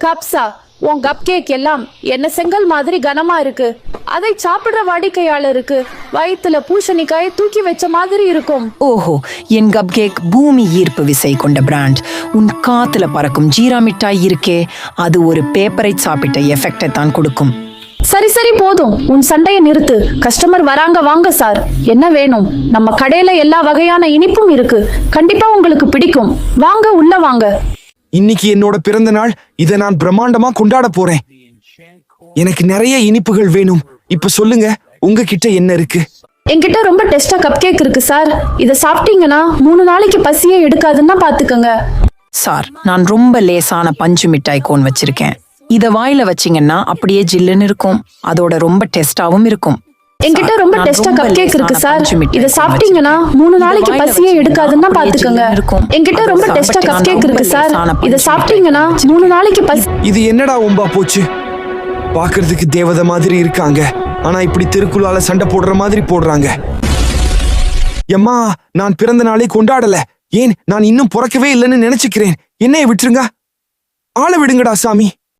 கப்ஸா, உன் cup cake எல்லாம் என்ன செங்கல் மாதிரி கனமா இருக்கு. அதை சாப்பிடுற வாடிக்கையாளருக்கு வயித்துல பூசணிக்காயை தூக்கி வச்ச மாதிரி இருக்கும். ஓஹோ, என் கப் கேக் பூமி ஈர்ப்பு விசை கொண்ட பிராண்ட். உன் காத்துல பறக்கும் ஜீரா மிட்டாய் இருக்கே, அது ஒரு பேப்பரை சாப்பிட்ட எஃபெக்டை தான் கொடுக்கும். சரி சரி போதும், உன் சண்டையை நிறுத்து. கஸ்டமர் வராங்க, வாங்க சார், என்ன வேணும்? நம்ம கடையில எல்லா வகையான இனிப்பும் இருக்கு, கண்டிப்பா உங்களுக்கு பிடிக்கும். வாங்க, உள்ள வாங்க. இன்னைக்கு என்னோட பிறந்த நாள். இதை நான் பிரம்மாண்டமா கொண்டாட போறேன். எனக்கு நிறைய இனிப்புகள் வேணும். இப்ப சொல்லுங்க, உங்ககிட்ட என்ன இருக்கு? என்கிட்ட ரொம்ப டேஸ்டா கப் கேக் இருக்கு சார். இதை சாப்பிட்டீங்கன்னா 3 நாளைக்கு பசியே எடுக்காதுன்னா பாத்துக்கங்க. சார், நான் ரொம்ப லேசான பஞ்சு மிட்டாய் கோன் வச்சிருக்கேன். இத வாயில வச்சீங்கன்னா அப்படியே ஜில்லுன்னு இருக்கும். அதோட ரொம்ப டேஸ்டாவும் இருக்கும். என்கிட்ட ரொம்ப டேஸ்டா கப் கேக் இருக்கு சார். இதை சாப்பிட்டீங்கன்னா 3 நாளைக்கு பசியே எடுக்காதுன்னா பாத்துக்கங்க. என்கிட்ட ரொம்ப டேஸ்டா கப் கேக் இருக்கு சார். இதை சாப்பிட்டீங்கன்னா 3 நாளைக்கு பசி. இது என்னடா ஒம்பா போச்சு? பாக்குறதுக்கு தேவதை மாதிரி இருக்காங்க, ஆனா இப்படி தெருக்குள்ளால சண்டை போடுற மாதிரி போடுறாங்க. எம்மா, நான் பிறந்த நாளை கொண்டாடல. ஏன், நான் இன்னும் பிறக்கவே இல்லைன்னு நினைச்சுக்கிறேன். என்னைய விட்டுருங்க. ஆள விடுங்கடா சாமி.